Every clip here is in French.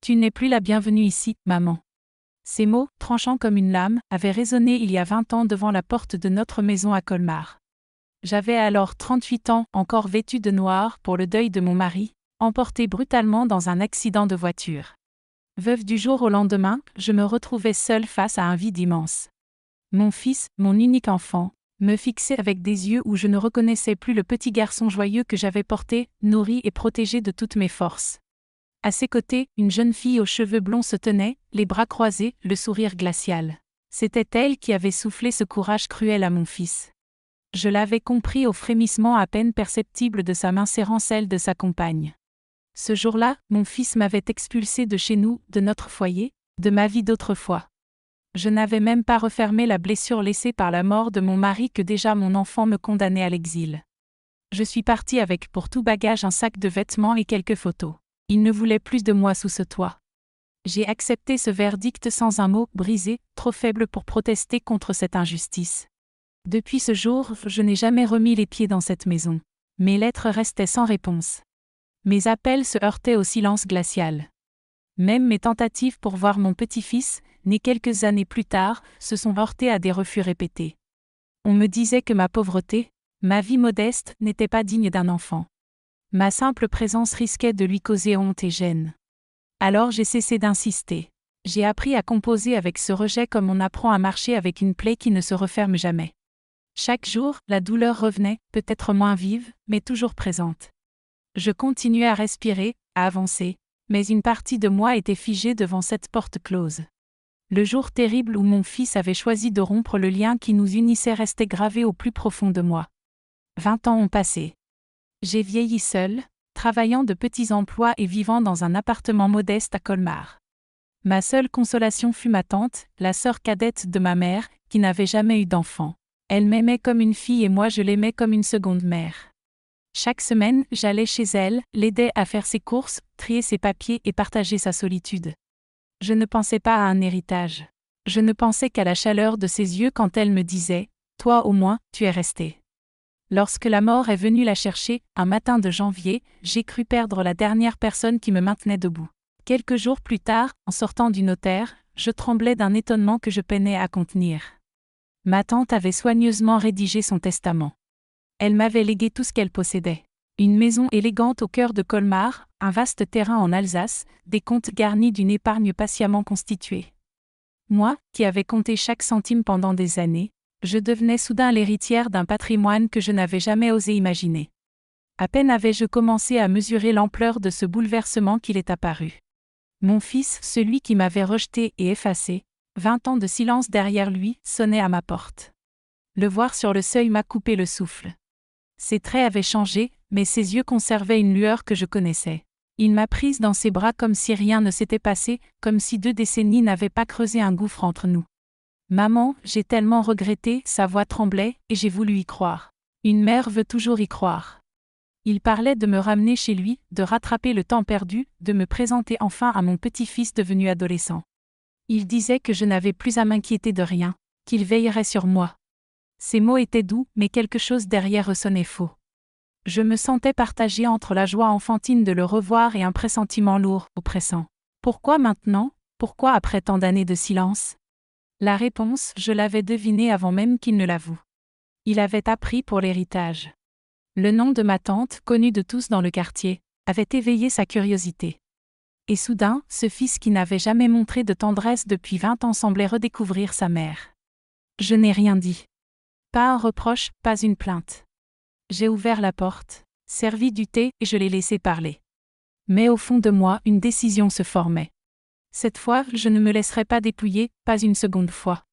Tu n'es plus la bienvenue ici, maman. Ces mots, tranchants comme une lame, avaient résonné il y a 20 ans devant la porte de notre maison à Colmar. J'avais alors 38 ans, encore vêtue de noir pour le deuil de mon mari, emporté brutalement dans un accident de voiture. Veuve du jour au lendemain, je me retrouvais seule face à un vide immense. Mon fils, mon unique enfant, me fixait avec des yeux où je ne reconnaissais plus le petit garçon joyeux que j'avais porté, nourri et protégé de toutes mes forces. À ses côtés, une jeune fille aux cheveux blonds se tenait, les bras croisés, le sourire glacial. C'était elle qui avait soufflé ce courage cruel à mon fils. Je l'avais compris au frémissement à peine perceptible de sa main serrant celle de sa compagne. Ce jour-là, mon fils m'avait expulsé de chez nous, de notre foyer, de ma vie d'autrefois. Je n'avais même pas refermé la blessure laissée par la mort de mon mari que déjà mon enfant me condamnait à l'exil. Je suis partie avec pour tout bagage un sac de vêtements et quelques photos. Il ne voulait plus de moi sous ce toit. J'ai accepté ce verdict sans un mot, brisé, trop faible pour protester contre cette injustice. Depuis ce jour, je n'ai jamais remis les pieds dans cette maison. Mes lettres restaient sans réponse. Mes appels se heurtaient au silence glacial. Même mes tentatives pour voir mon petit-fils, né quelques années plus tard, se sont heurtées à des refus répétés. On me disait que ma pauvreté, ma vie modeste, n'était pas digne d'un enfant. Ma simple présence risquait de lui causer honte et gêne. Alors j'ai cessé d'insister. J'ai appris à composer avec ce rejet comme on apprend à marcher avec une plaie qui ne se referme jamais. Chaque jour, la douleur revenait, peut-être moins vive, mais toujours présente. Je continuais à respirer, à avancer, mais une partie de moi était figée devant cette porte close. Le jour terrible où mon fils avait choisi de rompre le lien qui nous unissait restait gravé au plus profond de moi. 20 ans ont passé. J'ai vieilli seule, travaillant de petits emplois et vivant dans un appartement modeste à Colmar. Ma seule consolation fut ma tante, la sœur cadette de ma mère, qui n'avait jamais eu d'enfant. Elle m'aimait comme une fille et moi je l'aimais comme une seconde mère. Chaque semaine, j'allais chez elle, l'aidais à faire ses courses, trier ses papiers et partager sa solitude. Je ne pensais pas à un héritage. Je ne pensais qu'à la chaleur de ses yeux quand elle me disait « Toi au moins, tu es resté ». Lorsque la mort est venue la chercher, un matin de janvier, j'ai cru perdre la dernière personne qui me maintenait debout. Quelques jours plus tard, en sortant du notaire, je tremblais d'un étonnement que je peinais à contenir. Ma tante avait soigneusement rédigé son testament. Elle m'avait légué tout ce qu'elle possédait. Une maison élégante au cœur de Colmar, un vaste terrain en Alsace, des comptes garnis d'une épargne patiemment constituée. Moi, qui avais compté chaque centime pendant des années, je devenais soudain l'héritière d'un patrimoine que je n'avais jamais osé imaginer. À peine avais-je commencé à mesurer l'ampleur de ce bouleversement qu'il est apparu. Mon fils, celui qui m'avait rejeté et effacé, 20 ans de silence derrière lui, sonnait à ma porte. Le voir sur le seuil m'a coupé le souffle. Ses traits avaient changé, mais ses yeux conservaient une lueur que je connaissais. Il m'a prise dans ses bras comme si rien ne s'était passé, comme si 2 décennies n'avaient pas creusé un gouffre entre nous. Maman, j'ai tellement regretté, sa voix tremblait, et j'ai voulu y croire. Une mère veut toujours y croire. Il parlait de me ramener chez lui, de rattraper le temps perdu, de me présenter enfin à mon petit-fils devenu adolescent. Il disait que je n'avais plus à m'inquiéter de rien, qu'il veillerait sur moi. Ces mots étaient doux, mais quelque chose derrière eux sonnait faux. Je me sentais partagée entre la joie enfantine de le revoir et un pressentiment lourd, oppressant. Pourquoi maintenant? Pourquoi après tant d'années de silence? La réponse, je l'avais devinée avant même qu'il ne l'avoue. Il avait appris pour l'héritage. Le nom de ma tante, connu de tous dans le quartier, avait éveillé sa curiosité. Et soudain, ce fils qui n'avait jamais montré de tendresse depuis 20 ans semblait redécouvrir sa mère. Je n'ai rien dit. Pas un reproche, pas une plainte. J'ai ouvert la porte, servi du thé et je l'ai laissé parler. Mais au fond de moi, une décision se formait. Cette fois, je ne me laisserai pas dépouiller, pas une seconde fois.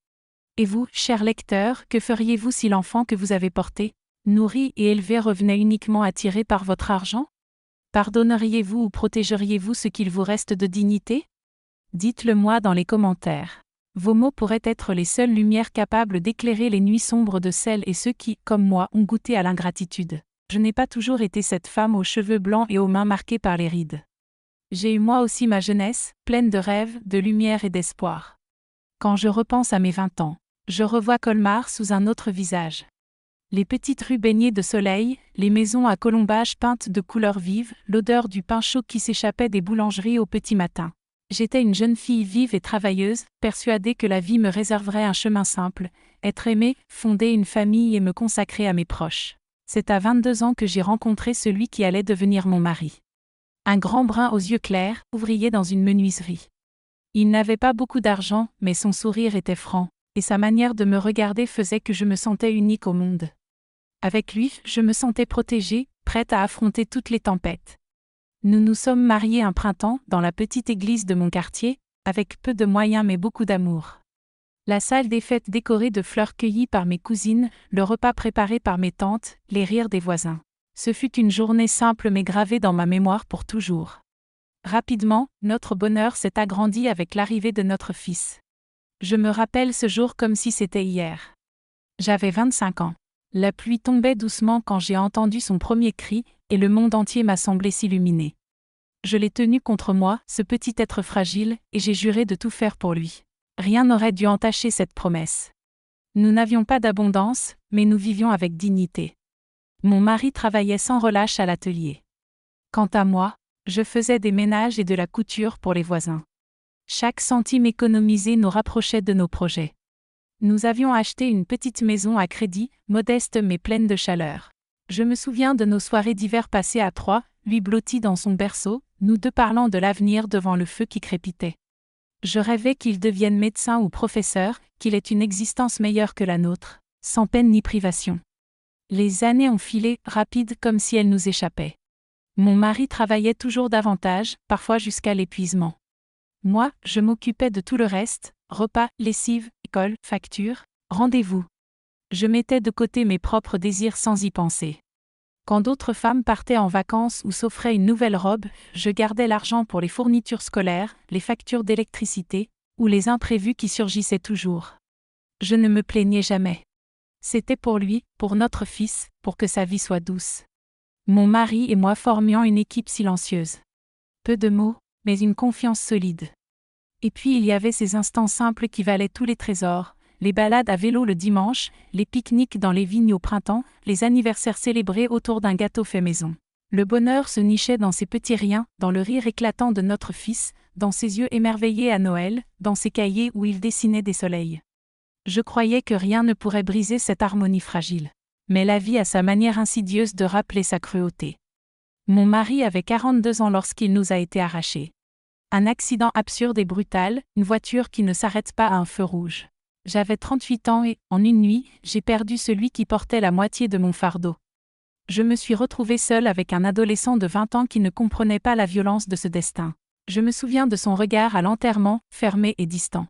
Et vous, cher lecteur, que feriez-vous si l'enfant que vous avez porté, nourri et élevé revenait uniquement attiré par votre argent? Pardonneriez-vous ou protégeriez-vous ce qu'il vous reste de dignité? Dites-le moi dans les commentaires. Vos mots pourraient être les seules lumières capables d'éclairer les nuits sombres de celles et ceux qui, comme moi, ont goûté à l'ingratitude. Je n'ai pas toujours été cette femme aux cheveux blancs et aux mains marquées par les rides. J'ai eu moi aussi ma jeunesse, pleine de rêves, de lumière et d'espoir. Quand je repense à mes 20 ans, je revois Colmar sous un autre visage. Les petites rues baignées de soleil, les maisons à colombages peintes de couleurs vives, l'odeur du pain chaud qui s'échappait des boulangeries au petit matin. J'étais une jeune fille vive et travailleuse, persuadée que la vie me réserverait un chemin simple, être aimée, fonder une famille et me consacrer à mes proches. C'est à 22 ans que j'ai rencontré celui qui allait devenir mon mari. Un grand brun aux yeux clairs, ouvrier dans une menuiserie. Il n'avait pas beaucoup d'argent, mais son sourire était franc, et sa manière de me regarder faisait que je me sentais unique au monde. Avec lui, je me sentais protégée, prête à affronter toutes les tempêtes. Nous nous sommes mariés un printemps, dans la petite église de mon quartier, avec peu de moyens mais beaucoup d'amour. La salle des fêtes décorée de fleurs cueillies par mes cousines, le repas préparé par mes tantes, les rires des voisins. Ce fut une journée simple mais gravée dans ma mémoire pour toujours. Rapidement, notre bonheur s'est agrandi avec l'arrivée de notre fils. Je me rappelle ce jour comme si c'était hier. J'avais 25 ans. La pluie tombait doucement quand j'ai entendu son premier cri, et le monde entier m'a semblé s'illuminer. Je l'ai tenu contre moi, ce petit être fragile, et j'ai juré de tout faire pour lui. Rien n'aurait dû entacher cette promesse. Nous n'avions pas d'abondance, mais nous vivions avec dignité. Mon mari travaillait sans relâche à l'atelier. Quant à moi, je faisais des ménages et de la couture pour les voisins. Chaque centime économisé nous rapprochait de nos projets. Nous avions acheté une petite maison à crédit, modeste mais pleine de chaleur. Je me souviens de nos soirées d'hiver passées à trois, lui blotti dans son berceau, nous deux parlant de l'avenir devant le feu qui crépitait. Je rêvais qu'il devienne médecin ou professeur, qu'il ait une existence meilleure que la nôtre, sans peine ni privation. Les années ont filé, rapides comme si elles nous échappaient. Mon mari travaillait toujours davantage, parfois jusqu'à l'épuisement. Moi, je m'occupais de tout le reste, repas, lessive, école, factures, rendez-vous. Je mettais de côté mes propres désirs sans y penser. Quand d'autres femmes partaient en vacances ou s'offraient une nouvelle robe, je gardais l'argent pour les fournitures scolaires, les factures d'électricité, ou les imprévus qui surgissaient toujours. Je ne me plaignais jamais. C'était pour lui, pour notre fils, pour que sa vie soit douce. Mon mari et moi formions une équipe silencieuse. Peu de mots, mais une confiance solide. Et puis il y avait ces instants simples qui valaient tous les trésors, les balades à vélo le dimanche, les pique-niques dans les vignes au printemps, les anniversaires célébrés autour d'un gâteau fait maison. Le bonheur se nichait dans ces petits riens, dans le rire éclatant de notre fils, dans ses yeux émerveillés à Noël, dans ses cahiers où il dessinait des soleils. Je croyais que rien ne pourrait briser cette harmonie fragile. Mais la vie a sa manière insidieuse de rappeler sa cruauté. Mon mari avait 42 ans lorsqu'il nous a été arraché. Un accident absurde et brutal, une voiture qui ne s'arrête pas à un feu rouge. J'avais 38 ans et, en une nuit, j'ai perdu celui qui portait la moitié de mon fardeau. Je me suis retrouvée seule avec un adolescent de 20 ans qui ne comprenait pas la violence de ce destin. Je me souviens de son regard à l'enterrement, fermé et distant.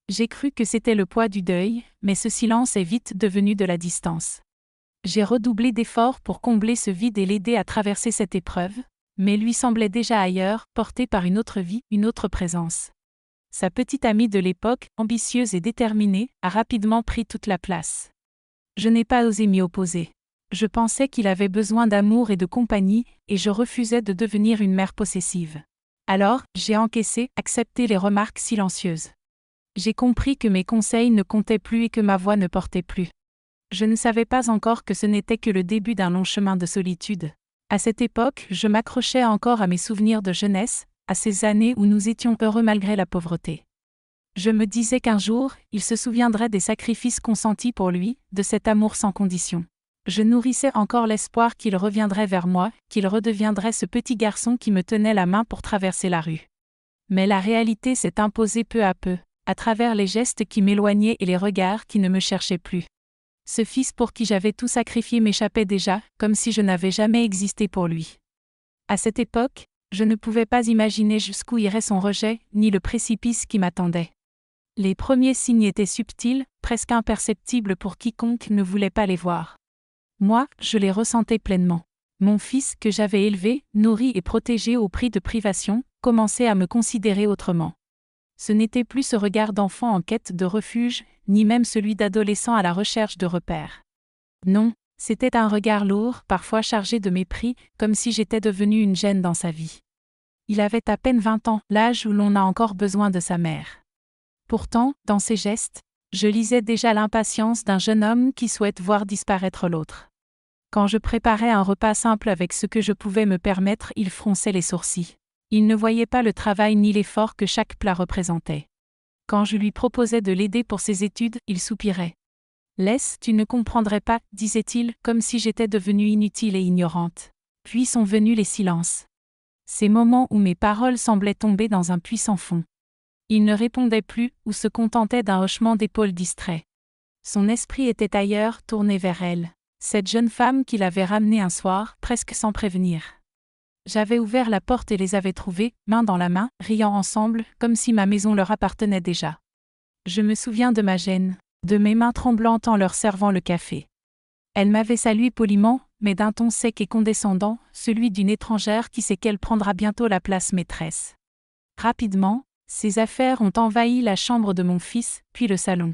J'ai cru que c'était le poids du deuil, mais ce silence est vite devenu de la distance. J'ai redoublé d'efforts pour combler ce vide et l'aider à traverser cette épreuve, mais lui semblait déjà ailleurs, porté par une autre vie, une autre présence. Sa petite amie de l'époque, ambitieuse et déterminée, a rapidement pris toute la place. Je n'ai pas osé m'y opposer. Je pensais qu'il avait besoin d'amour et de compagnie, et je refusais de devenir une mère possessive. Alors, j'ai encaissé, accepté les remarques silencieuses. J'ai compris que mes conseils ne comptaient plus et que ma voix ne portait plus. Je ne savais pas encore que ce n'était que le début d'un long chemin de solitude. À cette époque, je m'accrochais encore à mes souvenirs de jeunesse, à ces années où nous étions heureux malgré la pauvreté. Je me disais qu'un jour, il se souviendrait des sacrifices consentis pour lui, de cet amour sans condition. Je nourrissais encore l'espoir qu'il reviendrait vers moi, qu'il redeviendrait ce petit garçon qui me tenait la main pour traverser la rue. Mais la réalité s'est imposée peu à peu, à travers les gestes qui m'éloignaient et les regards qui ne me cherchaient plus. Ce fils pour qui j'avais tout sacrifié m'échappait déjà, comme si je n'avais jamais existé pour lui. À cette époque, je ne pouvais pas imaginer jusqu'où irait son rejet, ni le précipice qui m'attendait. Les premiers signes étaient subtils, presque imperceptibles pour quiconque ne voulait pas les voir. Moi, je les ressentais pleinement. Mon fils, que j'avais élevé, nourri et protégé au prix de privations, commençait à me considérer autrement. Ce n'était plus ce regard d'enfant en quête de refuge, ni même celui d'adolescent à la recherche de repères. Non, c'était un regard lourd, parfois chargé de mépris, comme si j'étais devenue une gêne dans sa vie. Il avait à peine 20 ans, l'âge où l'on a encore besoin de sa mère. Pourtant, dans ses gestes, je lisais déjà l'impatience d'un jeune homme qui souhaite voir disparaître l'autre. Quand je préparais un repas simple avec ce que je pouvais me permettre, il fronçait les sourcils. Il ne voyait pas le travail ni l'effort que chaque plat représentait. Quand je lui proposais de l'aider pour ses études, il soupirait. « Laisse, tu ne comprendrais pas, disait-il, comme si j'étais devenue inutile et ignorante. » Puis sont venus les silences. Ces moments où mes paroles semblaient tomber dans un puits sans fond. Il ne répondait plus, ou se contentait d'un hochement d'épaules distrait. Son esprit était ailleurs, tourné vers elle. Cette jeune femme qu'il avait ramenée un soir, presque sans prévenir. J'avais ouvert la porte et les avais trouvés, main dans la main, riant ensemble, comme si ma maison leur appartenait déjà. Je me souviens de ma gêne, de mes mains tremblantes en leur servant le café. Elle m'avait salué poliment, mais d'un ton sec et condescendant, celui d'une étrangère qui sait qu'elle prendra bientôt la place maîtresse. Rapidement, ses affaires ont envahi la chambre de mon fils, puis le salon.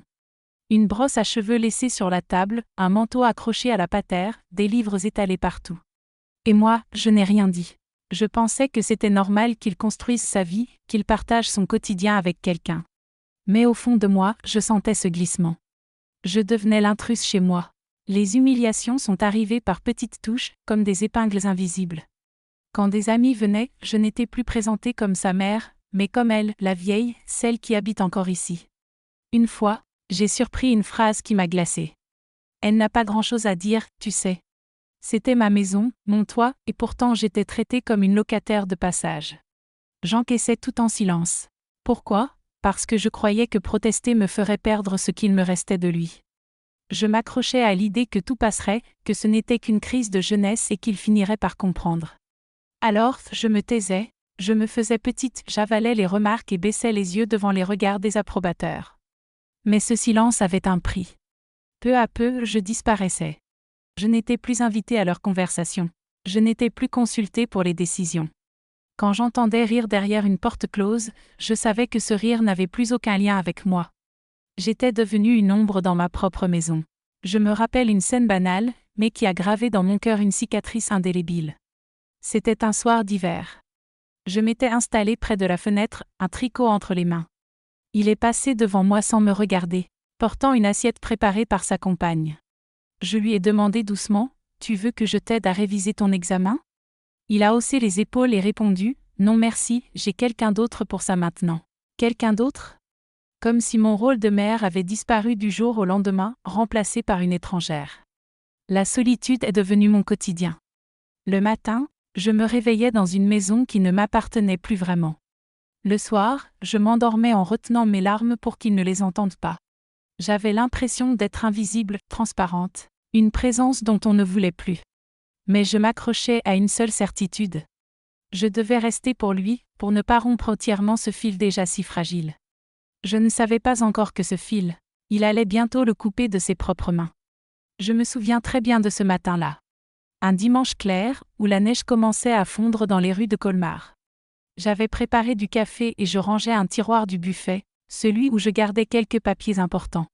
Une brosse à cheveux laissée sur la table, un manteau accroché à la patère, des livres étalés partout. Et moi, je n'ai rien dit. Je pensais que c'était normal qu'il construise sa vie, qu'il partage son quotidien avec quelqu'un. Mais au fond de moi, je sentais ce glissement. Je devenais l'intruse chez moi. Les humiliations sont arrivées par petites touches, comme des épingles invisibles. Quand des amis venaient, je n'étais plus présentée comme sa mère, mais comme elle, la vieille, celle qui habite encore ici. Une fois, j'ai surpris une phrase qui m'a glacée. Elle n'a pas grand-chose à dire, tu sais. C'était ma maison, mon toit, et pourtant j'étais traitée comme une locataire de passage. J'encaissais tout en silence. Pourquoi ? Parce que je croyais que protester me ferait perdre ce qu'il me restait de lui. Je m'accrochais à l'idée que tout passerait, que ce n'était qu'une crise de jeunesse et qu'il finirait par comprendre. Alors, je me taisais, je me faisais petite, j'avalais les remarques et baissais les yeux devant les regards des approbateurs. Mais ce silence avait un prix. Peu à peu, je disparaissais. Je n'étais plus invitée à leur conversation. Je n'étais plus consultée pour les décisions. Quand j'entendais rire derrière une porte close, je savais que ce rire n'avait plus aucun lien avec moi. J'étais devenue une ombre dans ma propre maison. Je me rappelle une scène banale, mais qui a gravé dans mon cœur une cicatrice indélébile. C'était un soir d'hiver. Je m'étais installée près de la fenêtre, un tricot entre les mains. Il est passé devant moi sans me regarder, portant une assiette préparée par sa compagne. Je lui ai demandé doucement, « Tu veux que je t'aide à réviser ton examen ?» Il a haussé les épaules et répondu, « Non merci, j'ai quelqu'un d'autre pour ça maintenant. » Quelqu'un d'autre ? Comme si mon rôle de mère avait disparu du jour au lendemain, remplacé par une étrangère. La solitude est devenue mon quotidien. Le matin, je me réveillais dans une maison qui ne m'appartenait plus vraiment. Le soir, je m'endormais en retenant mes larmes pour qu'ils ne les entendent pas. J'avais l'impression d'être invisible, transparente, une présence dont on ne voulait plus. Mais je m'accrochais à une seule certitude. Je devais rester pour lui, pour ne pas rompre entièrement ce fil déjà si fragile. Je ne savais pas encore que ce fil, il allait bientôt le couper de ses propres mains. Je me souviens très bien de ce matin-là. Un dimanche clair, où la neige commençait à fondre dans les rues de Colmar. J'avais préparé du café et je rangeais un tiroir du buffet, celui où je gardais quelques papiers importants.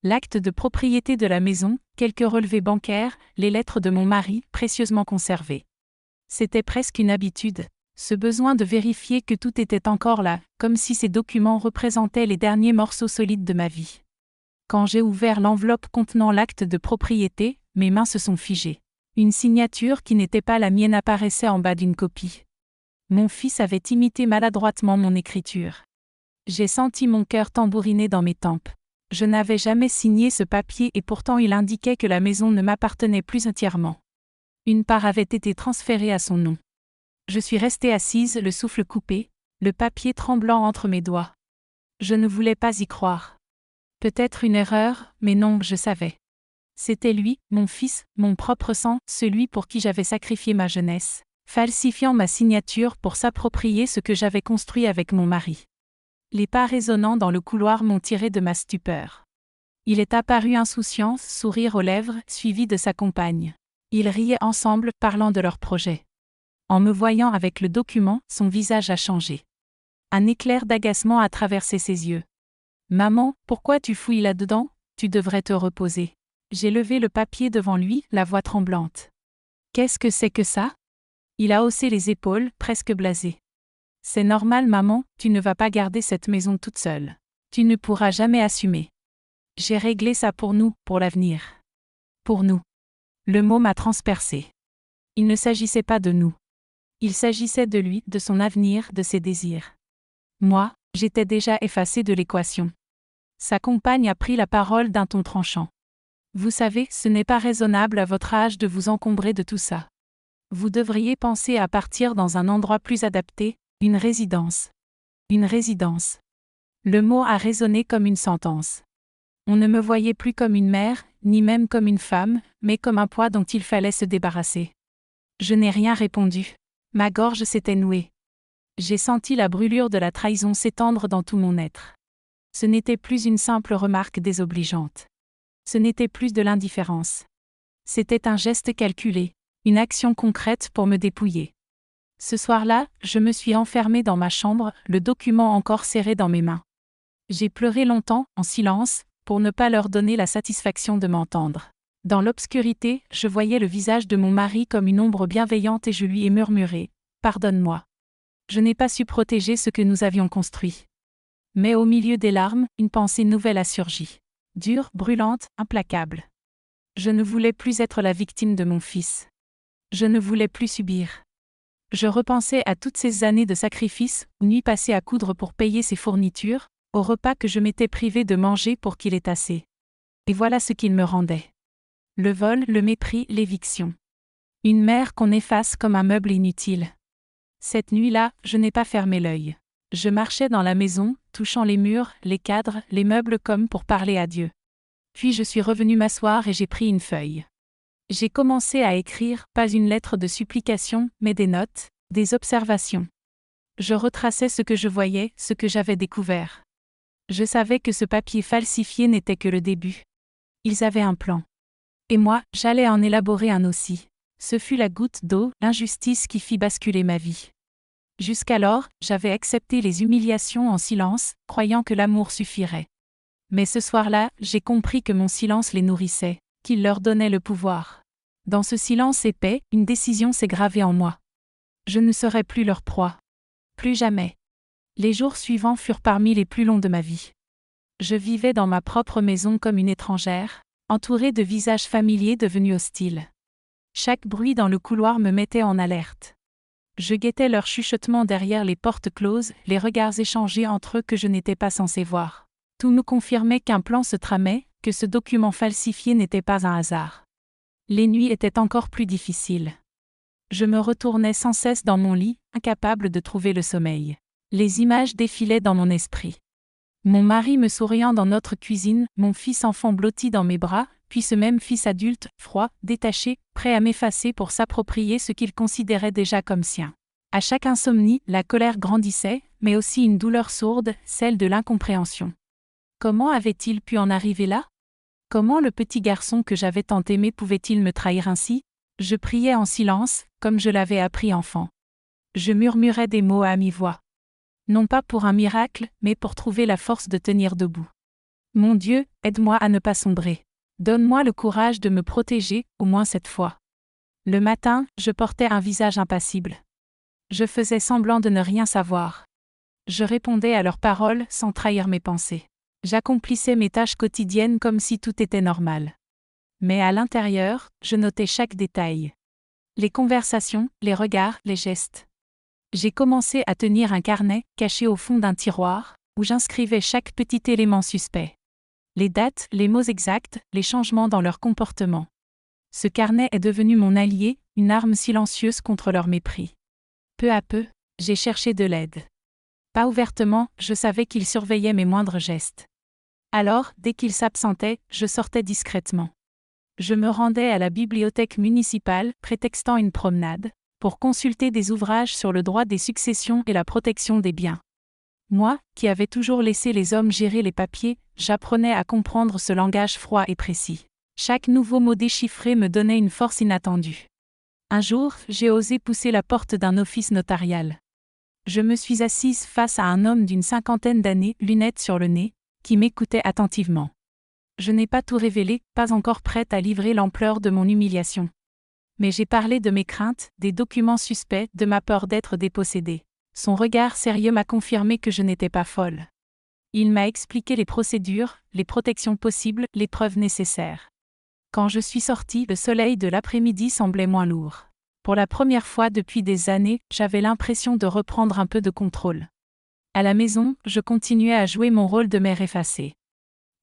L'acte de propriété de la maison, quelques relevés bancaires, les lettres de mon mari, précieusement conservées. C'était presque une habitude, ce besoin de vérifier que tout était encore là, comme si ces documents représentaient les derniers morceaux solides de ma vie. Quand j'ai ouvert l'enveloppe contenant l'acte de propriété, mes mains se sont figées. Une signature qui n'était pas la mienne apparaissait en bas d'une copie. Mon fils avait imité maladroitement mon écriture. J'ai senti mon cœur tambouriner dans mes tempes. Je n'avais jamais signé ce papier et pourtant il indiquait que la maison ne m'appartenait plus entièrement. Une part avait été transférée à son nom. Je suis restée assise, le souffle coupé, le papier tremblant entre mes doigts. Je ne voulais pas y croire. Peut-être une erreur, mais non, je savais. C'était lui, mon fils, mon propre sang, celui pour qui j'avais sacrifié ma jeunesse, falsifiant ma signature pour s'approprier ce que j'avais construit avec mon mari. Les pas résonnants dans le couloir m'ont tiré de ma stupeur. Il est apparu insouciant, sourire aux lèvres, suivi de sa compagne. Ils riaient ensemble, parlant de leur projet. En me voyant avec le document, son visage a changé. Un éclair d'agacement a traversé ses yeux. « Maman, pourquoi tu fouilles là-dedans ? Tu devrais te reposer. » J'ai levé le papier devant lui, la voix tremblante. « Qu'est-ce que c'est que ça ?» Il a haussé les épaules, presque blasé. « C'est normal maman, tu ne vas pas garder cette maison toute seule. Tu ne pourras jamais assumer. J'ai réglé ça pour nous, pour l'avenir. Pour nous. » Le mot m'a transpercé. Il ne s'agissait pas de nous. Il s'agissait de lui, de son avenir, de ses désirs. Moi, j'étais déjà effacée de l'équation. Sa compagne a pris la parole d'un ton tranchant. Vous savez, ce n'est pas raisonnable à votre âge de vous encombrer de tout ça. Vous devriez penser à partir dans un endroit plus adapté, une résidence. Une résidence. Le mot a résonné comme une sentence. On ne me voyait plus comme une mère, ni même comme une femme, mais comme un poids dont il fallait se débarrasser. Je n'ai rien répondu. Ma gorge s'était nouée. J'ai senti la brûlure de la trahison s'étendre dans tout mon être. Ce n'était plus une simple remarque désobligeante. Ce n'était plus de l'indifférence. C'était un geste calculé, une action concrète pour me dépouiller. Ce soir-là, je me suis enfermée dans ma chambre, le document encore serré dans mes mains. J'ai pleuré longtemps, en silence, pour ne pas leur donner la satisfaction de m'entendre. Dans l'obscurité, je voyais le visage de mon mari comme une ombre bienveillante et je lui ai murmuré « Pardonne-moi. Je n'ai pas su protéger ce que nous avions construit. » Mais au milieu des larmes, une pensée nouvelle a surgi. Dure, brûlante, implacable. Je ne voulais plus être la victime de mon fils. Je ne voulais plus subir. Je repensais à toutes ces années de sacrifice, aux nuits passées à coudre pour payer ses fournitures, aux repas que je m'étais privée de manger pour qu'il ait assez. Et voilà ce qu'il me rendait. Le vol, le mépris, l'éviction. Une mère qu'on efface comme un meuble inutile. Cette nuit-là, je n'ai pas fermé l'œil. Je marchais dans la maison, touchant les murs, les cadres, les meubles comme pour parler à Dieu. Puis je suis revenue m'asseoir et j'ai pris une feuille. J'ai commencé à écrire, pas une lettre de supplication, mais des notes, des observations. Je retraçais ce que je voyais, ce que j'avais découvert. Je savais que ce papier falsifié n'était que le début. Ils avaient un plan. Et moi, j'allais en élaborer un aussi. Ce fut la goutte d'eau, l'injustice qui fit basculer ma vie. Jusqu'alors, j'avais accepté les humiliations en silence, croyant que l'amour suffirait. Mais ce soir-là, j'ai compris que mon silence les nourrissait, qu'il leur donnait le pouvoir. Dans ce silence épais, une décision s'est gravée en moi. Je ne serai plus leur proie. Plus jamais. Les jours suivants furent parmi les plus longs de ma vie. Je vivais dans ma propre maison comme une étrangère, entourée de visages familiers devenus hostiles. Chaque bruit dans le couloir me mettait en alerte. Je guettais leurs chuchotements derrière les portes closes, les regards échangés entre eux que je n'étais pas censé voir. Tout me confirmait qu'un plan se tramait, que ce document falsifié n'était pas un hasard. Les nuits étaient encore plus difficiles. Je me retournais sans cesse dans mon lit, incapable de trouver le sommeil. Les images défilaient dans mon esprit. Mon mari me souriant dans notre cuisine, mon fils enfant blotti dans mes bras, puis ce même fils adulte, froid, détaché, prêt à m'effacer pour s'approprier ce qu'il considérait déjà comme sien. À chaque insomnie, la colère grandissait, mais aussi une douleur sourde, celle de l'incompréhension. Comment avait-il pu en arriver là? Comment le petit garçon que j'avais tant aimé pouvait-il me trahir ainsi? Je priais en silence, comme je l'avais appris enfant. Je murmurais des mots à mi-voix. Non pas pour un miracle, mais pour trouver la force de tenir debout. Mon Dieu, aide-moi à ne pas sombrer. Donne-moi le courage de me protéger, au moins cette fois. Le matin, je portais un visage impassible. Je faisais semblant de ne rien savoir. Je répondais à leurs paroles sans trahir mes pensées. J'accomplissais mes tâches quotidiennes comme si tout était normal. Mais à l'intérieur, je notais chaque détail. Les conversations, les regards, les gestes. J'ai commencé à tenir un carnet, caché au fond d'un tiroir, où j'inscrivais chaque petit élément suspect. Les dates, les mots exacts, les changements dans leur comportement. Ce carnet est devenu mon allié, une arme silencieuse contre leur mépris. Peu à peu, j'ai cherché de l'aide. Pas ouvertement, je savais qu'ils surveillaient mes moindres gestes. Alors, dès qu'ils s'absentaient, je sortais discrètement. Je me rendais à la bibliothèque municipale, prétextant une promenade, pour consulter des ouvrages sur le droit des successions et la protection des biens. Moi, qui avais toujours laissé les hommes gérer les papiers, j'apprenais à comprendre ce langage froid et précis. Chaque nouveau mot déchiffré me donnait une force inattendue. Un jour, j'ai osé pousser la porte d'un office notarial. Je me suis assise face à un homme d'une 50aine d'années, lunettes sur le nez, qui m'écoutait attentivement. Je n'ai pas tout révélé, pas encore prête à livrer l'ampleur de mon humiliation. Mais j'ai parlé de mes craintes, des documents suspects, de ma peur d'être dépossédée. Son regard sérieux m'a confirmé que je n'étais pas folle. Il m'a expliqué les procédures, les protections possibles, les preuves nécessaires. Quand je suis sortie, le soleil de l'après-midi semblait moins lourd. Pour la première fois depuis des années, j'avais l'impression de reprendre un peu de contrôle. À la maison, je continuais à jouer mon rôle de mère effacée.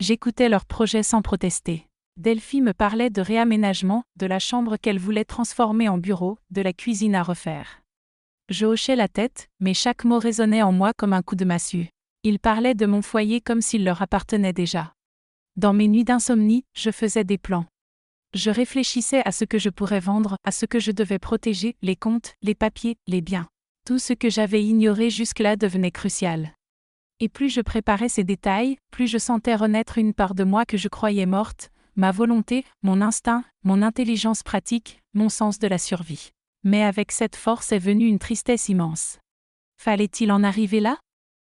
J'écoutais leurs projets sans protester. Delphi me parlait de réaménagement, de la chambre qu'elle voulait transformer en bureau, de la cuisine à refaire. Je hochais la tête, mais chaque mot résonnait en moi comme un coup de massue. Ils parlaient de mon foyer comme s'il leur appartenait déjà. Dans mes nuits d'insomnie, je faisais des plans. Je réfléchissais à ce que je pourrais vendre, à ce que je devais protéger, les comptes, les papiers, les biens. Tout ce que j'avais ignoré jusque-là devenait crucial. Et plus je préparais ces détails, plus je sentais renaître une part de moi que je croyais morte, ma volonté, mon instinct, mon intelligence pratique, mon sens de la survie. Mais avec cette force est venue une tristesse immense. Fallait-il en arriver là?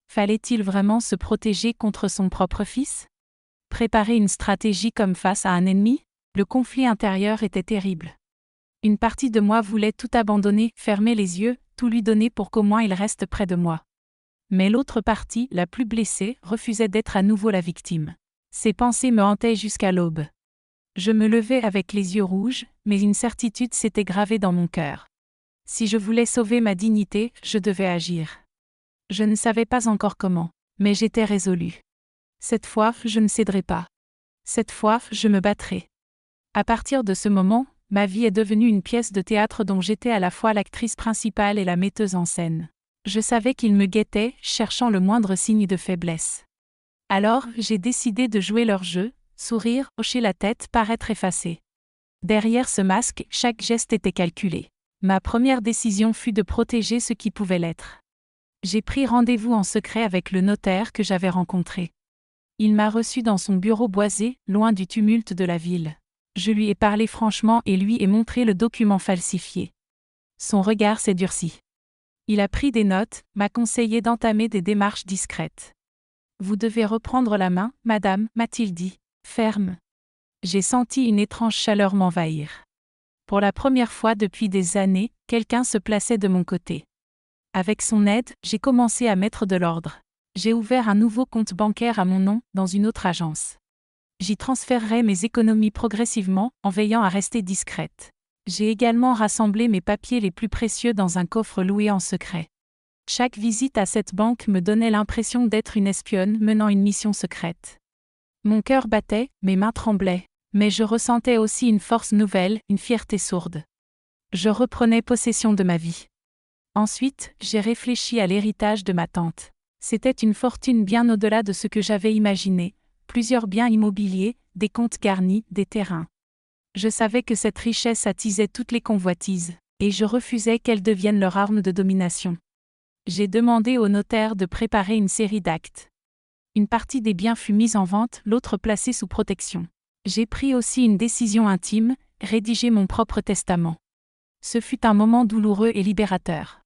Fallait-il vraiment se protéger contre son propre fils? Préparer une stratégie comme face à un ennemi? Le conflit intérieur était terrible. Une partie de moi voulait tout abandonner, fermer les yeux, tout lui donner pour qu'au moins il reste près de moi. Mais l'autre partie, la plus blessée, refusait d'être à nouveau la victime. Ces pensées me hantaient jusqu'à l'aube. Je me levais avec les yeux rouges, mais une certitude s'était gravée dans mon cœur. Si je voulais sauver ma dignité, je devais agir. Je ne savais pas encore comment, mais j'étais résolue. Cette fois, je ne céderai pas. Cette fois, je me battrai. À partir de ce moment, ma vie est devenue une pièce de théâtre dont j'étais à la fois l'actrice principale et la metteuse en scène. Je savais qu'ils me guettaient, cherchant le moindre signe de faiblesse. Alors, j'ai décidé de jouer leur jeu, sourire, hocher la tête, paraître effacé. Derrière ce masque, chaque geste était calculé. Ma première décision fut de protéger ce qui pouvait l'être. J'ai pris rendez-vous en secret avec le notaire que j'avais rencontré. Il m'a reçu dans son bureau boisé, loin du tumulte de la ville. Je lui ai parlé franchement et lui ai montré le document falsifié. Son regard s'est durci. Il a pris des notes, m'a conseillé d'entamer des démarches discrètes. Vous devez reprendre la main, madame, m'a-t-il dit, ferme. J'ai senti une étrange chaleur m'envahir. Pour la première fois depuis des années, quelqu'un se plaçait de mon côté. Avec son aide, j'ai commencé à mettre de l'ordre. J'ai ouvert un nouveau compte bancaire à mon nom, dans une autre agence. J'y transférerai mes économies progressivement, en veillant à rester discrète. J'ai également rassemblé mes papiers les plus précieux dans un coffre loué en secret. Chaque visite à cette banque me donnait l'impression d'être une espionne menant une mission secrète. Mon cœur battait, mes mains tremblaient, mais je ressentais aussi une force nouvelle, une fierté sourde. Je reprenais possession de ma vie. Ensuite, j'ai réfléchi à l'héritage de ma tante. C'était une fortune bien au-delà de ce que j'avais imaginé, plusieurs biens immobiliers, des comptes garnis, des terrains. Je savais que cette richesse attisait toutes les convoitises, et je refusais qu'elles deviennent leur arme de domination. J'ai demandé au notaire de préparer une série d'actes. Une partie des biens fut mise en vente, l'autre placée sous protection. J'ai pris aussi une décision intime, rédiger mon propre testament. Ce fut un moment douloureux et libérateur.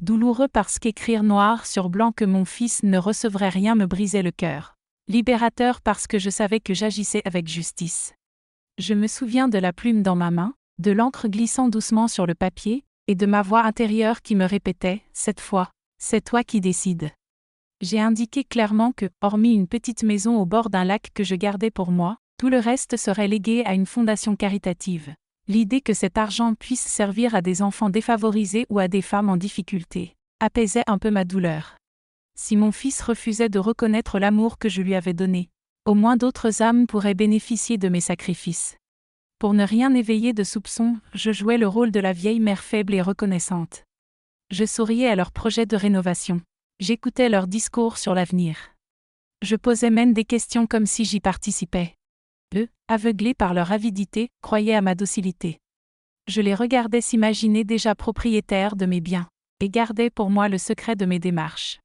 Douloureux parce qu'écrire noir sur blanc que mon fils ne recevrait rien me brisait le cœur. Libérateur parce que je savais que j'agissais avec justice. Je me souviens de la plume dans ma main, de l'encre glissant doucement sur le papier, et de ma voix intérieure qui me répétait « Cette fois, c'est toi qui décides ». J'ai indiqué clairement que, hormis une petite maison au bord d'un lac que je gardais pour moi, tout le reste serait légué à une fondation caritative. L'idée que cet argent puisse servir à des enfants défavorisés ou à des femmes en difficulté apaisait un peu ma douleur. Si mon fils refusait de reconnaître l'amour que je lui avais donné, au moins d'autres âmes pourraient bénéficier de mes sacrifices. Pour ne rien éveiller de soupçons, je jouais le rôle de la vieille mère faible et reconnaissante. Je souriais à leurs projets de rénovation. J'écoutais leurs discours sur l'avenir. Je posais même des questions comme si j'y participais. Eux, aveuglés par leur avidité, croyaient à ma docilité. Je les regardais s'imaginer déjà propriétaires de mes biens, et gardaient pour moi le secret de mes démarches.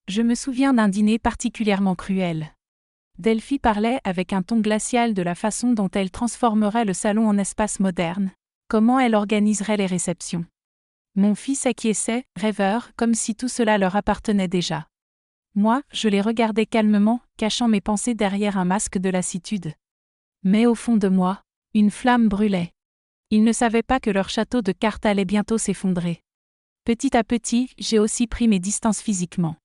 Je me souviens d'un dîner particulièrement cruel. Delphi parlait avec un ton glacial de la façon dont elle transformerait le salon en espace moderne, comment elle organiserait les réceptions. Mon fils acquiesçait, rêveur, comme si tout cela leur appartenait déjà. Moi, je les regardais calmement, cachant mes pensées derrière un masque de lassitude. Mais au fond de moi, une flamme brûlait. Ils ne savaient pas que leur château de cartes allait bientôt s'effondrer. Petit à petit, j'ai aussi pris mes distances physiquement.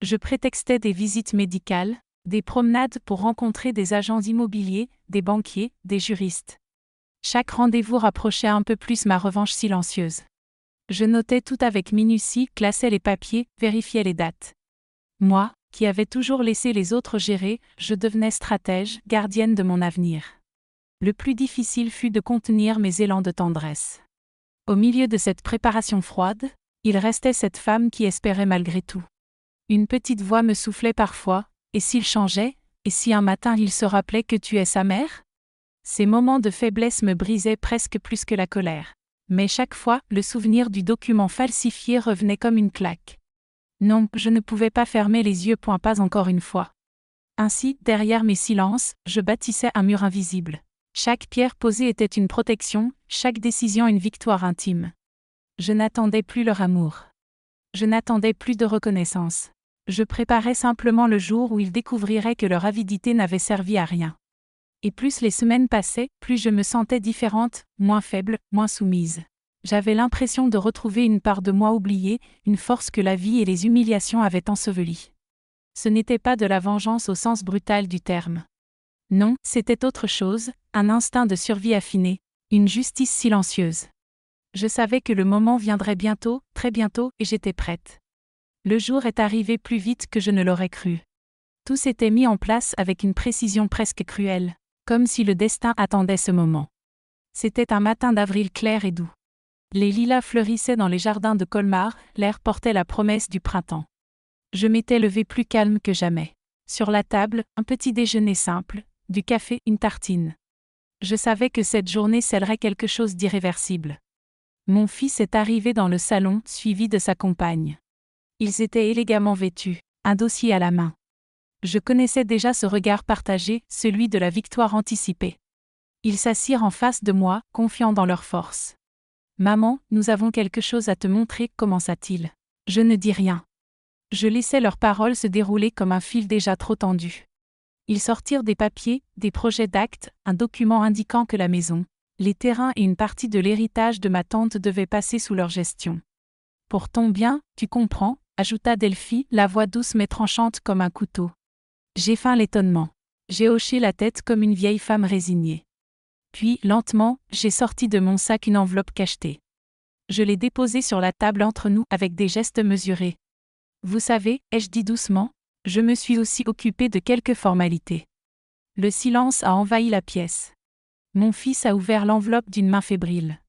Je prétextais des visites médicales, des promenades pour rencontrer des agents immobiliers, des banquiers, des juristes. Chaque rendez-vous rapprochait un peu plus ma revanche silencieuse. Je notais tout avec minutie, classais les papiers, vérifiais les dates. Moi, qui avais toujours laissé les autres gérer, je devenais stratège, gardienne de mon avenir. Le plus difficile fut de contenir mes élans de tendresse. Au milieu de cette préparation froide, il restait cette femme qui espérait malgré tout. Une petite voix me soufflait parfois, et s'il changeait, et si un matin il se rappelait que tu es sa mère ? Ces moments de faiblesse me brisaient presque plus que la colère. Mais chaque fois, le souvenir du document falsifié revenait comme une claque. Non, je ne pouvais pas fermer les yeux, pas encore une fois. Ainsi, derrière mes silences, je bâtissais un mur invisible. Chaque pierre posée était une protection, chaque décision une victoire intime. Je n'attendais plus leur amour. Je n'attendais plus de reconnaissance. Je préparais simplement le jour où ils découvriraient que leur avidité n'avait servi à rien. Et plus les semaines passaient, plus je me sentais différente, moins faible, moins soumise. J'avais l'impression de retrouver une part de moi oubliée, une force que la vie et les humiliations avaient ensevelie. Ce n'était pas de la vengeance au sens brutal du terme. Non, c'était autre chose, un instinct de survie affiné, une justice silencieuse. Je savais que le moment viendrait bientôt, très bientôt, et j'étais prête. Le jour est arrivé plus vite que je ne l'aurais cru. Tout s'était mis en place avec une précision presque cruelle, comme si le destin attendait ce moment. C'était un matin d'avril clair et doux. Les lilas fleurissaient dans les jardins de Colmar, l'air portait la promesse du printemps. Je m'étais levée plus calme que jamais. Sur la table, un petit déjeuner simple, du café, une tartine. Je savais que cette journée scellerait quelque chose d'irréversible. Mon fils est arrivé dans le salon, suivi de sa compagne. Ils étaient élégamment vêtus, un dossier à la main. Je connaissais déjà ce regard partagé, celui de la victoire anticipée. Ils s'assirent en face de moi, confiants dans leur force. « Maman, nous avons quelque chose à te montrer », commença-t-il. Je ne dis rien. Je laissais leurs paroles se dérouler comme un fil déjà trop tendu. Ils sortirent des papiers, des projets d'actes, un document indiquant que la maison, les terrains et une partie de l'héritage de ma tante devaient passer sous leur gestion. « Pour ton bien, tu comprends », ajouta Delphi, la voix douce mais tranchante comme un couteau. J'ai feint l'étonnement. J'ai hoché la tête comme une vieille femme résignée. Puis, lentement, j'ai sorti de mon sac une enveloppe cachetée. Je l'ai déposée sur la table entre nous avec des gestes mesurés. Vous savez, ai-je dit doucement, je me suis aussi occupée de quelques formalités. Le silence a envahi la pièce. Mon fils a ouvert l'enveloppe d'une main fébrile.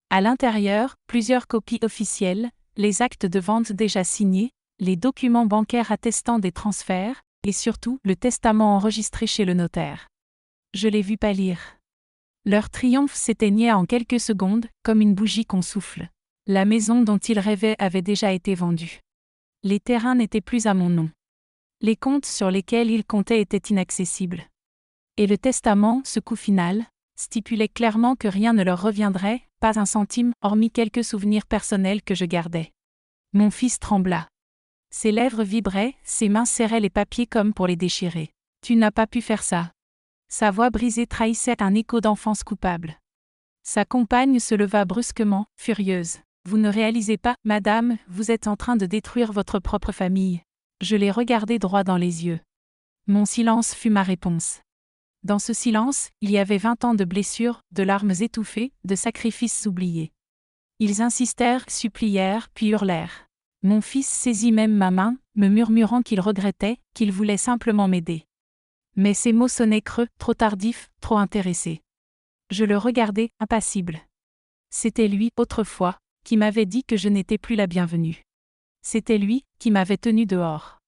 À l'intérieur, plusieurs copies officielles, les actes de vente déjà signés, les documents bancaires attestant des transferts, et surtout, le testament enregistré chez le notaire. Je l'ai vu pâlir. Leur triomphe s'éteignait en quelques secondes, comme une bougie qu'on souffle. La maison dont ils rêvaient avait déjà été vendue. Les terrains n'étaient plus à mon nom. Les comptes sur lesquels ils comptaient étaient inaccessibles. Et le testament, ce coup final, stipulait clairement que rien ne leur reviendrait, pas un centime, hormis quelques souvenirs personnels que je gardais. Mon fils trembla. Ses lèvres vibraient, ses mains serraient les papiers comme pour les déchirer. « Tu n'as pas pu faire ça. » Sa voix brisée trahissait un écho d'enfance coupable. Sa compagne se leva brusquement, furieuse. « Vous ne réalisez pas, madame, vous êtes en train de détruire votre propre famille. » Je l'ai regardé droit dans les yeux. Mon silence fut ma réponse. Dans ce silence, il y avait 20 ans de blessures, de larmes étouffées, de sacrifices oubliés. Ils insistèrent, supplièrent, puis hurlèrent. Mon fils saisit même ma main, me murmurant qu'il regrettait, qu'il voulait simplement m'aider. Mais ces mots sonnaient creux, trop tardifs, trop intéressés. Je le regardais, impassible. C'était lui, autrefois, qui m'avait dit que je n'étais plus la bienvenue. C'était lui, qui m'avait tenu dehors.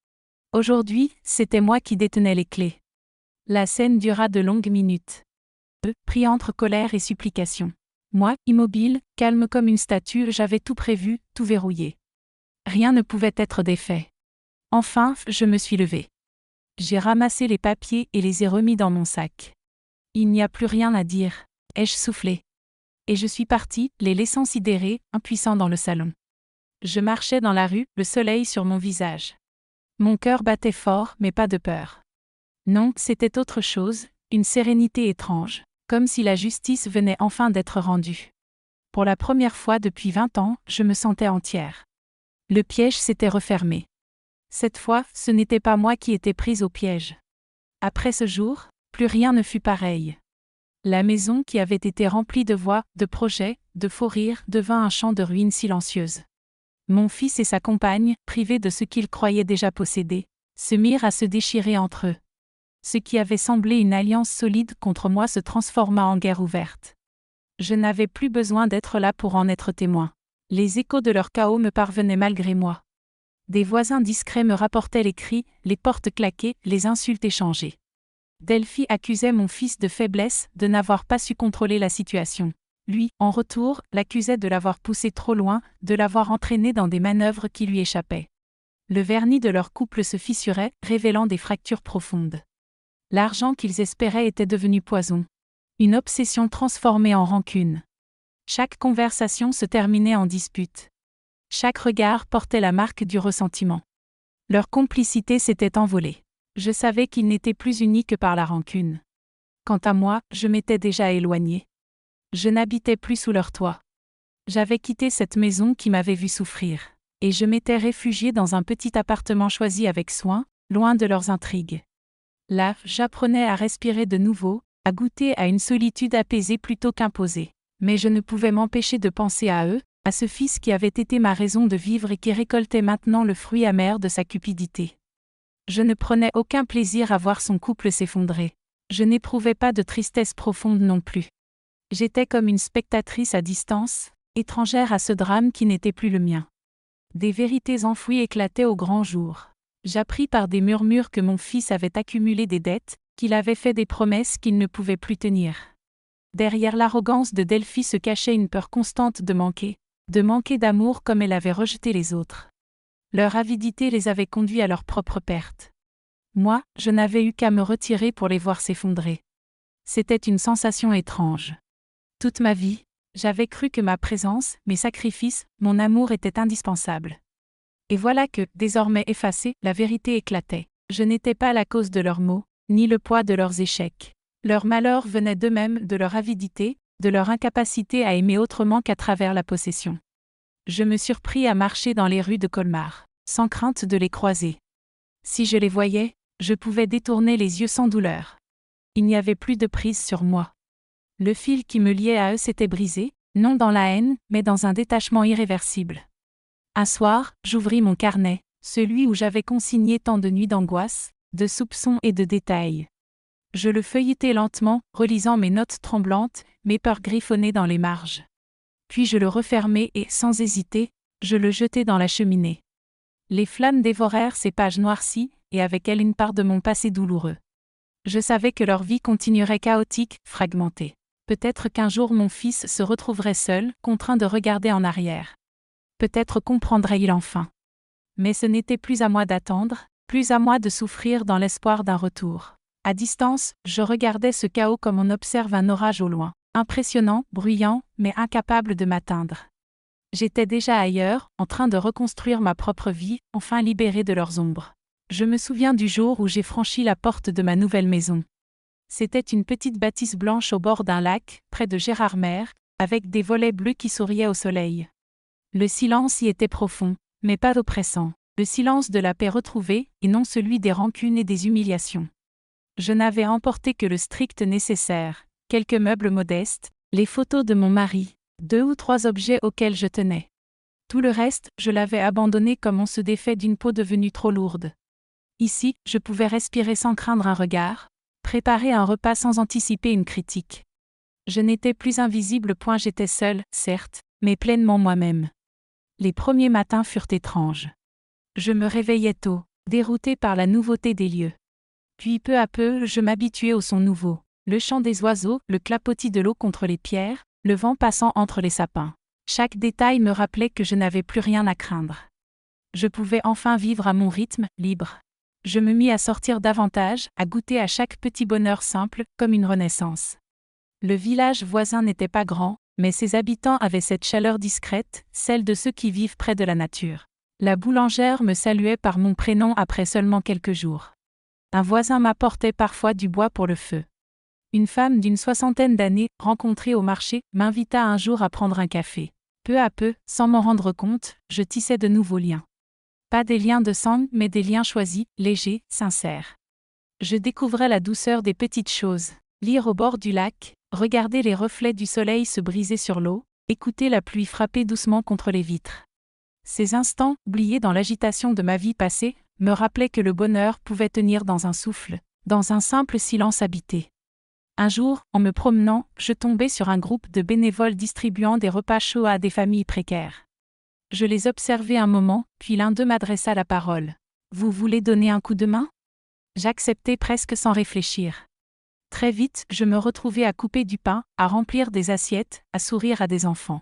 Aujourd'hui, c'était moi qui détenais les clés. La scène dura de longues minutes. Pris entre colère et supplication. Moi, immobile, calme comme une statue, j'avais tout prévu, tout verrouillé. Rien ne pouvait être défait. Enfin, je me suis levée. J'ai ramassé les papiers et les ai remis dans mon sac. Il n'y a plus rien à dire, ai-je soufflé. Et je suis partie, les laissant sidérés, impuissants dans le salon. Je marchais dans la rue, le soleil sur mon visage. Mon cœur battait fort, mais pas de peur. Non, c'était autre chose, une sérénité étrange, comme si la justice venait enfin d'être rendue. Pour la première fois depuis 20 ans, je me sentais entière. Le piège s'était refermé. Cette fois, ce n'était pas moi qui étais prise au piège. Après ce jour, plus rien ne fut pareil. La maison qui avait été remplie de voix, de projets, de faux rires, devint un champ de ruines silencieuses. Mon fils et sa compagne, privés de ce qu'ils croyaient déjà posséder, se mirent à se déchirer entre eux. Ce qui avait semblé une alliance solide contre moi se transforma en guerre ouverte. Je n'avais plus besoin d'être là pour en être témoin. Les échos de leur chaos me parvenaient malgré moi. Des voisins discrets me rapportaient les cris, les portes claquées, les insultes échangées. Delphi accusait mon fils de faiblesse, de n'avoir pas su contrôler la situation. Lui, en retour, l'accusait de l'avoir poussé trop loin, de l'avoir entraîné dans des manœuvres qui lui échappaient. Le vernis de leur couple se fissurait, révélant des fractures profondes. L'argent qu'ils espéraient était devenu poison. Une obsession transformée en rancune. Chaque conversation se terminait en dispute. Chaque regard portait la marque du ressentiment. Leur complicité s'était envolée. Je savais qu'ils n'étaient plus unis que par la rancune. Quant à moi, je m'étais déjà éloignée. Je n'habitais plus sous leur toit. J'avais quitté cette maison qui m'avait vu souffrir, et je m'étais réfugiée dans un petit appartement choisi avec soin, loin de leurs intrigues. Là, j'apprenais à respirer de nouveau, à goûter à une solitude apaisée plutôt qu'imposée. Mais je ne pouvais m'empêcher de penser à eux, à ce fils qui avait été ma raison de vivre et qui récoltait maintenant le fruit amer de sa cupidité. Je ne prenais aucun plaisir à voir son couple s'effondrer. Je n'éprouvais pas de tristesse profonde non plus. J'étais comme une spectatrice à distance, étrangère à ce drame qui n'était plus le mien. Des vérités enfouies éclataient au grand jour. J'appris par des murmures que mon fils avait accumulé des dettes, qu'il avait fait des promesses qu'il ne pouvait plus tenir. Derrière l'arrogance de Delphi se cachait une peur constante de manquer d'amour comme elle avait rejeté les autres. Leur avidité les avait conduits à leur propre perte. Moi, je n'avais eu qu'à me retirer pour les voir s'effondrer. C'était une sensation étrange. Toute ma vie, j'avais cru que ma présence, mes sacrifices, mon amour étaient indispensables. Et voilà que, désormais effacée, la vérité éclatait. Je n'étais pas la cause de leurs maux, ni le poids de leurs échecs. Leur malheur venait d'eux-mêmes, de leur avidité, de leur incapacité à aimer autrement qu'à travers la possession. Je me surpris à marcher dans les rues de Colmar, sans crainte de les croiser. Si je les voyais, je pouvais détourner les yeux sans douleur. Il n'y avait plus de prise sur moi. Le fil qui me liait à eux s'était brisé, non dans la haine, mais dans un détachement irréversible. Un soir, j'ouvris mon carnet, celui où j'avais consigné tant de nuits d'angoisse, de soupçons et de détails. Je le feuilletai lentement, relisant mes notes tremblantes, mes peurs griffonnées dans les marges. Puis je le refermai et, sans hésiter, je le jetai dans la cheminée. Les flammes dévorèrent ces pages noircies, et avec elles une part de mon passé douloureux. Je savais que leur vie continuerait chaotique, fragmentée. Peut-être qu'un jour mon fils se retrouverait seul, contraint de regarder en arrière. Peut-être comprendrait-il enfin. Mais ce n'était plus à moi d'attendre, plus à moi de souffrir dans l'espoir d'un retour. À distance, je regardais ce chaos comme on observe un orage au loin, impressionnant, bruyant, mais incapable de m'atteindre. J'étais déjà ailleurs, en train de reconstruire ma propre vie, enfin libérée de leurs ombres. Je me souviens du jour où j'ai franchi la porte de ma nouvelle maison. C'était une petite bâtisse blanche au bord d'un lac, près de Gérardmer, avec des volets bleus qui souriaient au soleil. Le silence y était profond, mais pas oppressant. Le silence de la paix retrouvée, et non celui des rancunes et des humiliations. Je n'avais emporté que le strict nécessaire, quelques meubles modestes, les photos de mon mari, 2 ou 3 objets auxquels je tenais. Tout le reste, je l'avais abandonné comme on se défait d'une peau devenue trop lourde. Ici, je pouvais respirer sans craindre un regard, préparer un repas sans anticiper une critique. Je n'étais plus invisible point j'étais seule, certes, mais pleinement moi-même. Les premiers matins furent étranges. Je me réveillais tôt, déroutée par la nouveauté des lieux. Puis peu à peu, je m'habituais au son nouveau. Le chant des oiseaux, le clapotis de l'eau contre les pierres, le vent passant entre les sapins. Chaque détail me rappelait que je n'avais plus rien à craindre. Je pouvais enfin vivre à mon rythme, libre. Je me mis à sortir davantage, à goûter à chaque petit bonheur simple, comme une renaissance. Le village voisin n'était pas grand, mais ses habitants avaient cette chaleur discrète, celle de ceux qui vivent près de la nature. La boulangère me saluait par mon prénom après seulement quelques jours. Un voisin m'apportait parfois du bois pour le feu. Une femme d'une 60aine d'années, rencontrée au marché, m'invita un jour à prendre un café. Peu à peu, sans m'en rendre compte, je tissais de nouveaux liens. Pas des liens de sang, mais des liens choisis, légers, sincères. Je découvrais la douceur des petites choses. Lire au bord du lac, Regarder les reflets du soleil se briser sur l'eau, écouter la pluie frapper doucement contre les vitres. Ces instants, oubliés dans l'agitation de ma vie passée, me rappelaient que le bonheur pouvait tenir dans un souffle, dans un simple silence habité. Un jour, en me promenant, je tombai sur un groupe de bénévoles distribuant des repas chauds à des familles précaires. Je les observai un moment, puis l'un d'eux m'adressa la parole. « Vous voulez donner un coup de main ?» J'acceptai presque sans réfléchir. Très vite, je me retrouvai à couper du pain, à remplir des assiettes, à sourire à des enfants.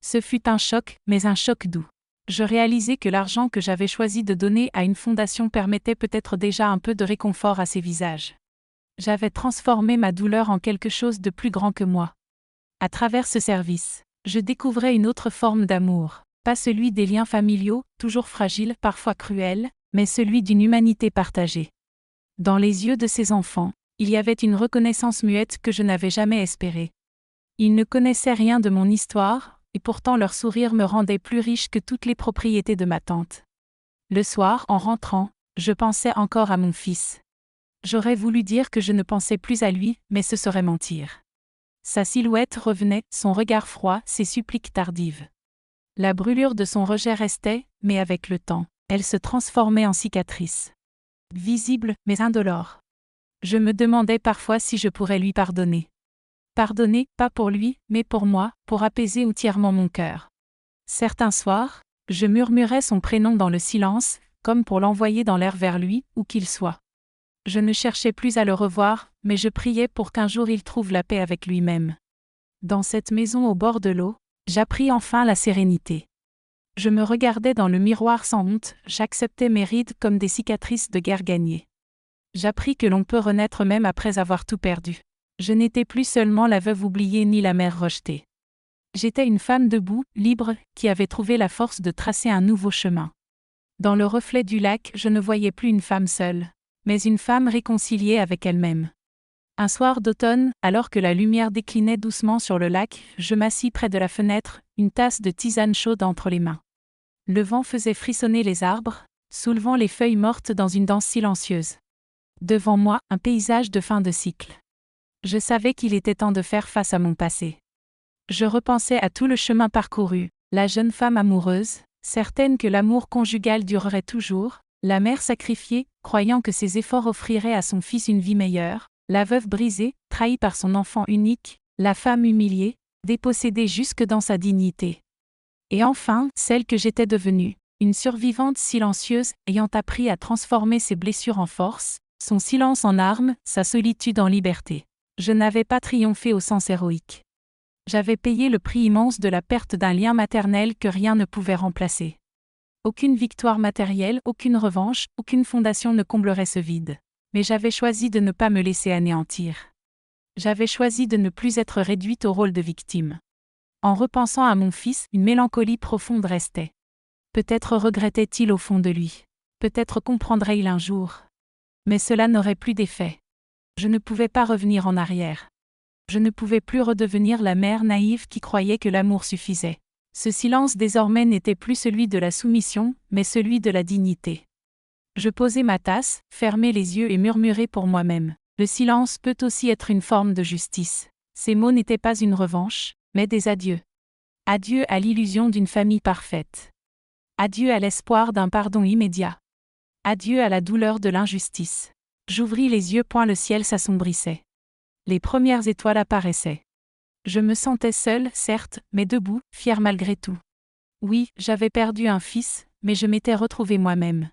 Ce fut un choc, mais un choc doux. Je réalisai que l'argent que j'avais choisi de donner à une fondation permettait peut-être déjà un peu de réconfort à ces visages. J'avais transformé ma douleur en quelque chose de plus grand que moi. À travers ce service, je découvrais une autre forme d'amour, pas celui des liens familiaux, toujours fragiles, parfois cruels, mais celui d'une humanité partagée. Dans les yeux de ces enfants, il y avait une reconnaissance muette que je n'avais jamais espérée. Ils ne connaissaient rien de mon histoire, et pourtant leur sourire me rendait plus riche que toutes les propriétés de ma tante. Le soir, en rentrant, je pensais encore à mon fils. J'aurais voulu dire que je ne pensais plus à lui, mais ce serait mentir. Sa silhouette revenait, son regard froid, ses suppliques tardives. La brûlure de son rejet restait, mais avec le temps, elle se transformait en cicatrice. Visible, mais indolore. Je me demandais parfois si je pourrais lui pardonner. Pardonner, pas pour lui, mais pour moi, pour apaiser entièrement mon cœur. Certains soirs, je murmurais son prénom dans le silence, comme pour l'envoyer dans l'air vers lui, où qu'il soit. Je ne cherchais plus à le revoir, mais je priais pour qu'un jour il trouve la paix avec lui-même. Dans cette maison au bord de l'eau, j'appris enfin la sérénité. Je me regardais dans le miroir sans honte, j'acceptais mes rides comme des cicatrices de guerre gagnée. J'appris que l'on peut renaître même après avoir tout perdu. Je n'étais plus seulement la veuve oubliée ni la mère rejetée. J'étais une femme debout, libre, qui avait trouvé la force de tracer un nouveau chemin. Dans le reflet du lac, je ne voyais plus une femme seule, mais une femme réconciliée avec elle-même. Un soir d'automne, alors que la lumière déclinait doucement sur le lac, je m'assis près de la fenêtre, une tasse de tisane chaude entre les mains. Le vent faisait frissonner les arbres, soulevant les feuilles mortes dans une danse silencieuse. Devant moi, un paysage de fin de cycle. Je savais qu'il était temps de faire face à mon passé. Je repensais à tout le chemin parcouru, la jeune femme amoureuse, certaine que l'amour conjugal durerait toujours, la mère sacrifiée, croyant que ses efforts offriraient à son fils une vie meilleure, la veuve brisée, trahie par son enfant unique, la femme humiliée, dépossédée jusque dans sa dignité. Et enfin, celle que j'étais devenue, une survivante silencieuse ayant appris à transformer ses blessures en force, son silence en arme, sa solitude en liberté. Je n'avais pas triomphé au sens héroïque. J'avais payé le prix immense de la perte d'un lien maternel que rien ne pouvait remplacer. Aucune victoire matérielle, aucune revanche, aucune fondation ne comblerait ce vide. Mais j'avais choisi de ne pas me laisser anéantir. J'avais choisi de ne plus être réduite au rôle de victime. En repensant à mon fils, une mélancolie profonde restait. Peut-être regrettait-il au fond de lui. Peut-être comprendrait-il un jour. Mais cela n'aurait plus d'effet. Je ne pouvais pas revenir en arrière. Je ne pouvais plus redevenir la mère naïve qui croyait que l'amour suffisait. Ce silence désormais n'était plus celui de la soumission, mais celui de la dignité. Je posai ma tasse, fermai les yeux et murmurai pour moi-même. Le silence peut aussi être une forme de justice. Ces mots n'étaient pas une revanche, mais des adieux. Adieu à l'illusion d'une famille parfaite. Adieu à l'espoir d'un pardon immédiat. Adieu à la douleur de l'injustice. J'ouvris les yeux point le ciel s'assombrissait. Les premières étoiles apparaissaient. Je me sentais seule, certes, mais debout, fière malgré tout. Oui, j'avais perdu un fils, mais je m'étais retrouvée moi-même.